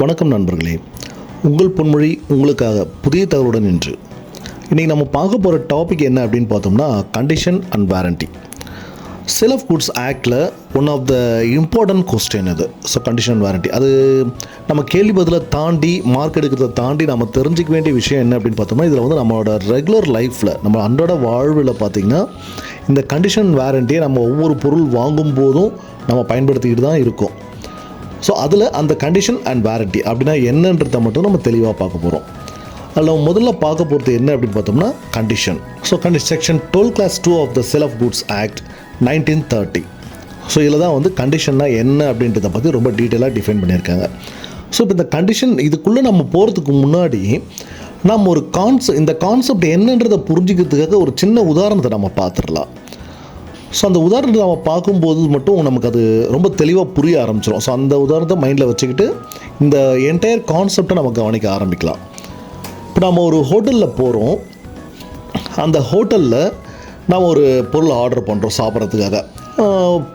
வணக்கம் நண்பர்களே, உங்கள் பொன்மொழி உங்களுக்காக புதிய தகவலுடன் இன்று இன்றைக்கி நம்ம பார்க்க போகிற டாபிக் என்ன அப்படின்னு பார்த்தோம்னா condition and warranty. Sale of goods ஆக்டில் one of the important question இது. ஸோ கண்டிஷன் அண்ட் வாரண்டி அது நம்ம கேள்வி பதிலை தாண்டி மார்க் எடுக்கிறத தாண்டி நம்ம தெரிஞ்சிக்க வேண்டிய விஷயம் என்ன அப்படின்னு பார்த்தோம்னா இதில் வந்து நம்மளோட ரெகுலர் லைஃப்பில் நம்ம அன்றாட வாழ்வில் பார்த்திங்கன்னா இந்த கண்டிஷன் வாரண்டியை நம்ம ஒவ்வொரு பொருள் வாங்கும் போதும் நம்ம பயன்படுத்திக்கிட்டு தான் இருக்கோம். ஸோ அதில் அந்த கண்டிஷன் அண்ட் வாரண்டி அப்படின்னா என்னன்றதை மட்டும் நம்ம தெளிவாக பார்க்க போகிறோம். அதில் முதல்ல பார்க்க போகிறது என்ன அப்படின்னு பார்த்தோம்னா condition. So section 12 Class 2 of the sale of goods act 1930. So இதில் தான் வந்து கண்டிஷன்னா என்ன அப்படின்றத பற்றி ரொம்ப டீட்டெயிலாக டிஃபைன் பண்ணியிருக்காங்க. ஸோ இப்போ இந்த கண்டிஷன் இதுக்குள்ளே நம்ம போகிறதுக்கு முன்னாடி நம்ம ஒரு இந்த கான்செப்ட் என்னன்றதை புரிஞ்சிக்கிறதுக்காக ஒரு சின்ன உதாரணத்தை நம்ம பார்த்துடலாம். ஸோ அந்த உதாரணத்தை நம்ம பார்க்கும்போது மட்டும் நமக்கு அது ரொம்ப தெளிவாக புரிய ஆரம்பிச்சிடும். ஸோ அந்த உதாரணத்தை மைண்டில் வச்சுக்கிட்டு இந்த என்டையர் கான்செப்டை நம்ம கவனிக்க ஆரம்பிக்கலாம். இப்போ நம்ம ஒரு ஹோட்டலில் போகிறோம், அந்த ஹோட்டலில் நம்ம ஒரு பொருள் ஆர்டர் பண்ணுறோம் சாப்பிட்றதுக்காக.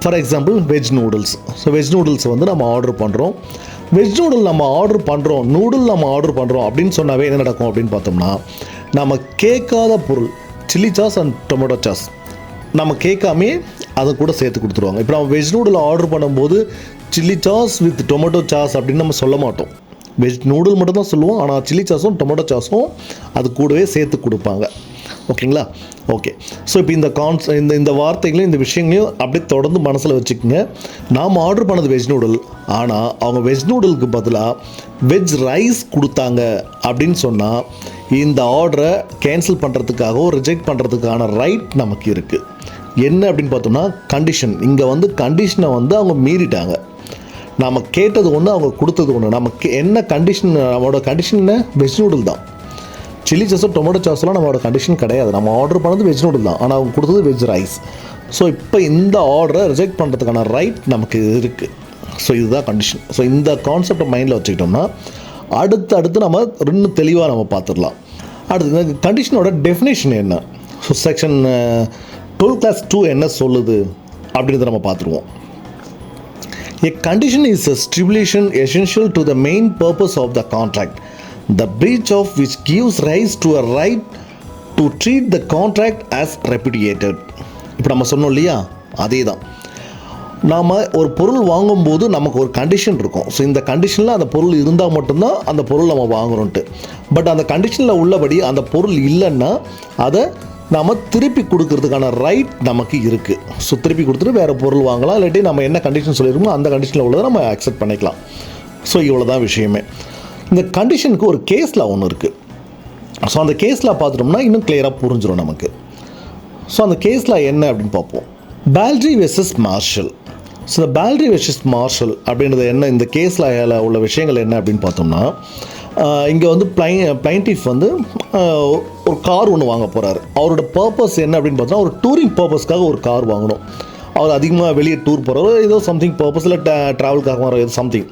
For example veg noodles. So veg noodles வந்து நம்ம ஆர்டர் பண்ணுறோம். வெஜ் நூடுல் நம்ம ஆர்டர் பண்ணுறோம், நூடுல் நம்ம ஆர்டர் பண்ணுறோம் அப்படின்னு சொன்னாவே என்ன நடக்கும் அப்படின்னு பார்த்தோம்னா நம்ம கேட்காத பொருள் chilli sauce and tomato sauce நம்ம கேட்காமே அதை கூட சேர்த்து கொடுத்துருவாங்க. இப்போ நம்ம வெஜ் நூடுல் ஆர்டர் பண்ணும்போது chilli sauce with tomato sauce அப்படின்னு நம்ம சொல்ல மாட்டோம். வெஜ் நூடுல் மட்டும் தான் சொல்லுவோம், ஆனால் சில்லி சாஸும் டொமேட்டோ சாஸும் அது கூடவே சேர்த்து கொடுப்பாங்க. ஓகேங்களா? ஓகே. ஸோ இப்போ இந்த வார்த்தைகளையும் இந்த விஷயங்களையும் அப்படியே தொடர்ந்து மனசில் வச்சுக்கோங்க. நாம் ஆர்டர் பண்ணது வெஜ் நூடுல், ஆனால் அவங்க வெஜ் நூடுலுக்கு பதிலாக வெஜ் ரைஸ் கொடுத்தாங்க அப்படின்னு சொன்னால் இந்த ஆர்டரை கேன்சல் பண்ணுறதுக்காகவோ ரிஜெக்ட் பண்ணுறதுக்கான ரைட் நமக்கு இருக்குது. என்ன அப்படின்னு பார்த்தோம்னா கண்டிஷன். இங்கே வந்து கண்டிஷனை வந்து அவங்க மீறிட்டாங்க. நம்ம கேட்டது ஒன்று, அவங்க கொடுத்தது ஒன்று. நமக்கு என்ன கண்டிஷன், நம்மளோட கண்டிஷன் என்ன? வெஜ் நூடுல் தான். சில்லி சாஸோ டொமேட்டோ சாஸ்லாம் நம்மளோட கண்டிஷன் கிடையாது. நம்ம ஆர்டர் பண்ணது வெஜ் நூடுல் தான், ஆனால் அவங்க கொடுத்தது வெஜ் ரைஸ். ஸோ இப்போ இந்த ஆர்டரை ரிஜெக்ட் பண்ணுறதுக்கான ரைட் நமக்கு இருக்குது. ஸோ இதுதான் கண்டிஷன். ஸோ இந்த கான்செப்டை மைண்டில் வச்சுக்கிட்டோம்னா அடுத்து நம்ம இன்னும் தெளிவாக நம்ம பார்த்துடலாம். அடுத்து இந்த கண்டிஷனோட டெஃபினேஷன் என்ன? ஸோ செக்ஷன் 12 Class 2 என்ன சொல்லுது அப்படின்றத நம்ம பார்த்துருவோம். A condition is a stipulation essential to the main purpose of the contract, the breach of which gives rise to a right to treat the contract as repudiated. இப்போ நம்ம சொன்னோம் இல்லையா, அதே தான். நாம் ஒரு பொருள் வாங்கும்போது நமக்கு ஒரு கண்டிஷன் இருக்கும். ஸோ இந்த கண்டிஷனில் அந்த பொருள் இருந்தால் மட்டும்தான் அந்த பொருள் நம்ம வாங்குறோன்ட்டு. பட் அந்த கண்டிஷனில் உள்ளபடி அந்த பொருள் இல்லைன்னா அதை நம்ம திருப்பி கொடுக்கறதுக்கான ரைட் நமக்கு இருக்குது. ஸோ திருப்பி கொடுத்துட்டு வேறு பொருள் வாங்கலாம், இல்லாட்டி நம்ம என்ன கண்டிஷன் சொல்லியிருக்கோமோ அந்த கண்டிஷனில் உள்ளதை நம்ம அக்செப்ட் பண்ணிக்கலாம். ஸோ இவ்வளோ தான் விஷயமே. இந்த கண்டிஷனுக்கு ஒரு கேஸில் ஒன்று இருக்குது. ஸோ அந்த கேஸில் பார்த்துட்டோம்னா இன்னும் கிளியராக புரிஞ்சிடும் நமக்கு. ஸோ அந்த கேஸில் என்ன அப்படின்னு பார்ப்போம். Baldry versus Marshall. ஸோ இந்த பால்ட்ரி வெர்சஸ் மார்ஷல் அப்படின்றது என்ன, இந்த கேஸில் உள்ள விஷயங்கள் என்ன அப்படின்னு பார்த்தோம்னா இங்கே வந்து பிளைண்டிஃப் வந்து ஒரு கார் ஒன்று வாங்க போகிறாரு. அவரோட பர்பஸ் என்ன அப்படின்னு பார்த்தோம்னா ஒரு டூரிங் பர்பஸ்க்காக ஒரு கார் வாங்கணும். அவர் அதிகமாக வெளியே டூர் போகிறாரோ ஏதோ சம்திங் பர்பஸ், இல்லை ட்ராவலுக்காக வர ஏதோ சம்திங்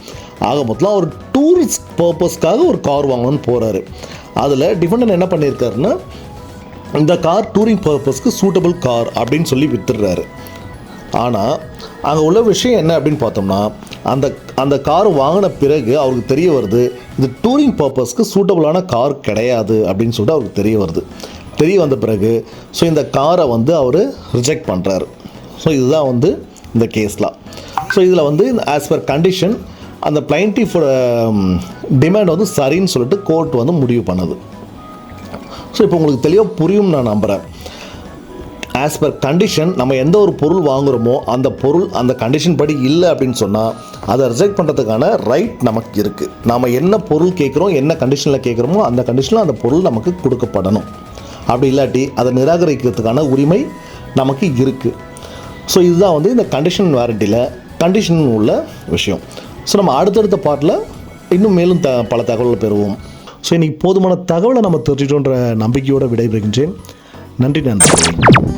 ஆக மொத்தம் அவர் டூரிஸ்ட் பர்பஸ்க்காக ஒரு கார் வாங்கணும்னு போகிறாரு. அதில் டிஃபெண்டன்ட் என்ன பண்ணியிருக்காருன்னா இந்த கார் டூரிங் பர்பஸ்க்கு சூட்டபிள் கார் அப்படின்னு சொல்லி வித்துடுறாரு. ஆனால் அங்கே உள்ள விஷயம் என்ன அப்படின்னு பார்த்தோம்னா அந்த கார் வாங்கின பிறகு அவருக்கு தெரிய வருது இது டூரிங் பர்பஸ்க்கு சூட்டபிளான கார் கிடையாது அப்படின்னு சொல்லிட்டு அவருக்கு தெரிய வந்த பிறகு ஸோ இந்த காரை வந்து அவர் ரிஜெக்ட் பண்ணுறாரு. ஸோ இதுதான் வந்து இந்த கேஸ்லாம். ஸோ இதில் வந்து ஆஸ் பர் கண்டிஷன் அந்த பிளைண்டிஃபோட டிமாண்ட் வந்து சரின்னு சொல்லிட்டு கோர்ட் வந்து முடிவு பண்ணுது. ஸோ இப்போ உங்களுக்கு தெளிவாக புரியும் நான் நம்புகிறேன். ஆஸ் பர் கண்டிஷன் நம்ம எந்த ஒரு பொருள் வாங்குகிறோமோ அந்த பொருள் அந்த கண்டிஷன் படி இல்லை அப்படின்னு சொன்னால் அதை ரிஜெக்ட் பண்ணுறதுக்கான ரைட் நமக்கு இருக்குது. நாம் என்ன பொருள் கேட்குறோம், என்ன கண்டிஷனில் கேட்குறோமோ அந்த கண்டிஷனில் அந்த பொருள் நமக்கு கொடுக்கப்படணும். அப்படி இல்லாட்டி அதை நிராகரிக்கிறதுக்கான உரிமை நமக்கு இருக்குது. ஸோ இதுதான் வந்து இந்த கண்டிஷன் வாரண்டியில் கண்டிஷன் உள்ள விஷயம். ஸோ நம்ம அடுத்தடுத்த பார்ட்டில் இன்னும் மேலும் பல தகவல்களை பெறுவோம். ஸோ இன்றைக்கி போதுமான தகவலை நம்ம தெரிஞ்சுட்டோன்ற நம்பிக்கையோடு விடைபெறுகின்றேன். நன்றி நண்பர்களே.